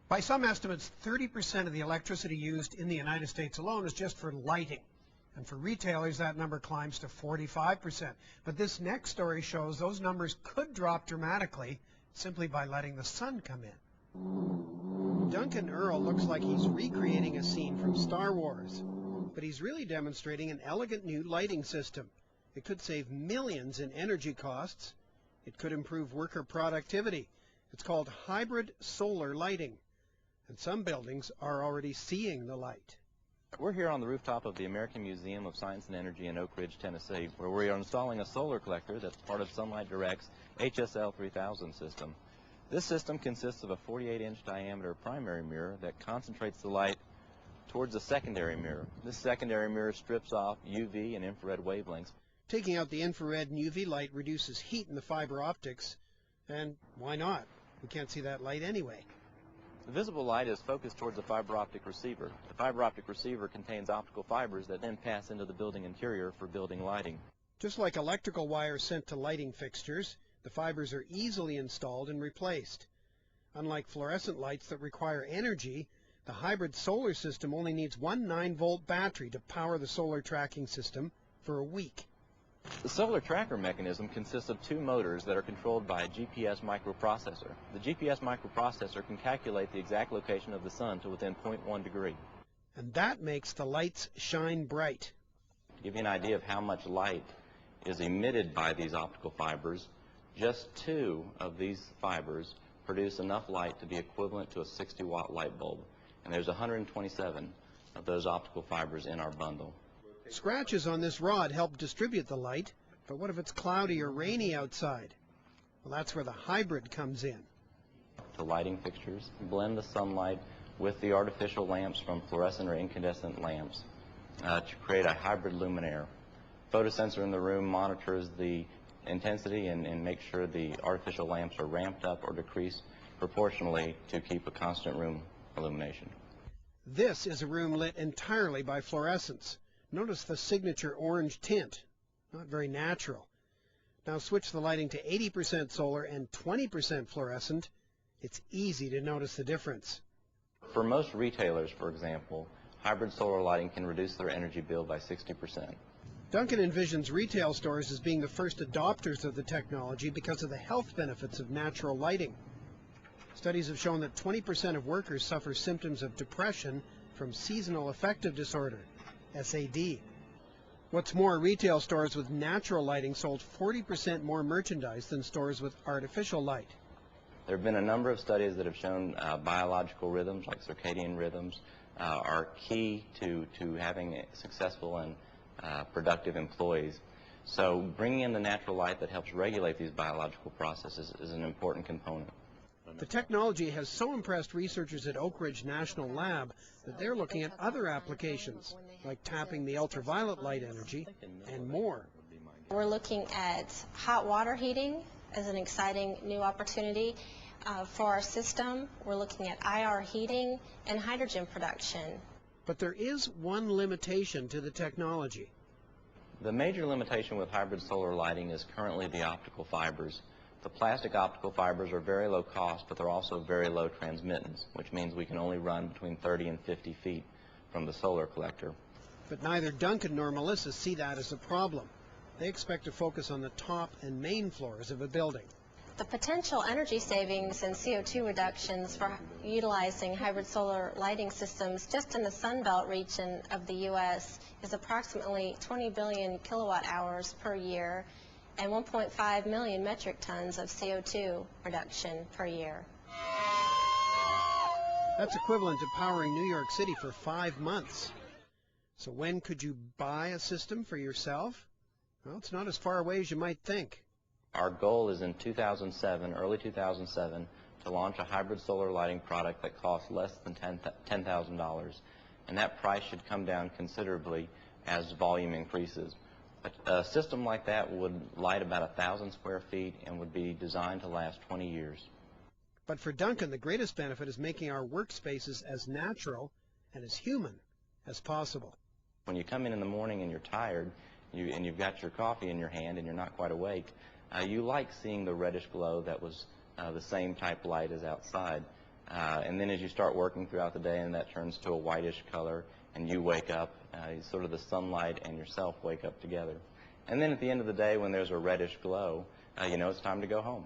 By some estimates, 30% of the electricity used in the United States alone is just for lighting. And for retailers, that number climbs to 45%. But this next story shows those numbers could drop dramatically simply by letting the sun come in. Duncan Earl looks like he's recreating a scene from Star Wars, but he's really demonstrating an elegant new lighting system. It could save millions in energy costs. It could improve worker productivity. It's called hybrid solar lighting, and some buildings are already seeing the light. We're here on the rooftop of the American Museum of Science and Energy in Oak Ridge, Tennessee, where we are installing a solar collector that's part of Sunlight Direct's HSL 3000 system. This system consists of a 48-inch diameter primary mirror that concentrates the light towards the secondary mirror. This secondary mirror strips off UV and infrared wavelengths. Taking out the infrared and UV light reduces heat in the fiber optics, and why not? We can't see that light anyway. The visible light is focused towards the fiber optic receiver. The fiber optic receiver contains optical fibers that then pass into the building interior for building lighting. Just like electrical wires sent to lighting fixtures, the fibers are easily installed and replaced. Unlike fluorescent lights that require energy, the hybrid solar system only needs one 9-volt battery to power the solar tracking system for a week. The solar tracker mechanism consists of two motors that are controlled by a GPS microprocessor. The GPS microprocessor can calculate the exact location of the sun to within 0.1 degree. And that makes the lights shine bright. To give you an idea of how much light is emitted by these optical fibers, just 2 of these fibers produce enough light to be equivalent to a 60-watt light bulb. And there's 127 of those optical fibers in our bundle. Scratches on this rod help distribute the light, but what if it's cloudy or rainy outside? Well, that's where the hybrid comes in. The lighting fixtures blend the sunlight with the artificial lamps from fluorescent or incandescent lamps to create a hybrid luminaire. Photosensor in the room monitors the intensity and makes sure the artificial lamps are ramped up or decreased proportionally to keep a constant room illumination. This is a room lit entirely by fluorescence. Notice the signature orange tint. Not very natural. Now switch the lighting to 80% solar and 20% fluorescent. It's easy to notice the difference. For most retailers, for example, hybrid solar lighting can reduce their energy bill by 60%. Duncan envisions retail stores as being the first adopters of the technology because of the health benefits of natural lighting. Studies have shown that 20% of workers suffer symptoms of depression from seasonal affective disorder, SAD. What's more, retail stores with natural lighting sold 40% more merchandise than stores with artificial light. There have been a number of studies that have shown biological rhythms, like circadian rhythms, are key to having successful and productive employees. So bringing in the natural light that helps regulate these biological processes is an important component. The technology has so impressed researchers at Oak Ridge National Lab that they're looking at other applications, like tapping the ultraviolet light energy and more. We're looking at hot water heating as an exciting new opportunity for our system. We're looking at IR heating and hydrogen production. But there is one limitation to the technology. The major limitation with hybrid solar lighting is currently the optical fibers. The plastic optical fibers are very low cost, but they're also very low transmittance, which means we can only run between 30 and 50 feet from the solar collector. But neither Duncan nor Melissa see that as a problem. They expect to focus on the top and main floors of a building. The potential energy savings and CO2 reductions for utilizing hybrid solar lighting systems just in the Sunbelt region of the U.S. is approximately 20 billion kilowatt hours per year and 1.5 million metric tons of CO2 reduction per year. That's equivalent to powering New York City for 5 months. So when could you buy a system for yourself? Well, it's not as far away as you might think. Our goal is in 2007, early 2007, to launch a hybrid solar lighting product that costs less than $10,000. And that price should come down considerably as volume increases. A system like that would light about 1,000 square feet and would be designed to last 20 years. But for Duncan, the greatest benefit is making our workspaces as natural and as human as possible. When you come in the morning and you're tired, and you've got your coffee in your hand and you're not quite awake, you like seeing the reddish glow that was the same type light as outside. And then as you start working throughout the day and that turns to a whitish color and you wake up, sort of the sunlight and yourself wake up together. And then at the end of the day when there's a reddish glow, you know it's time to go home.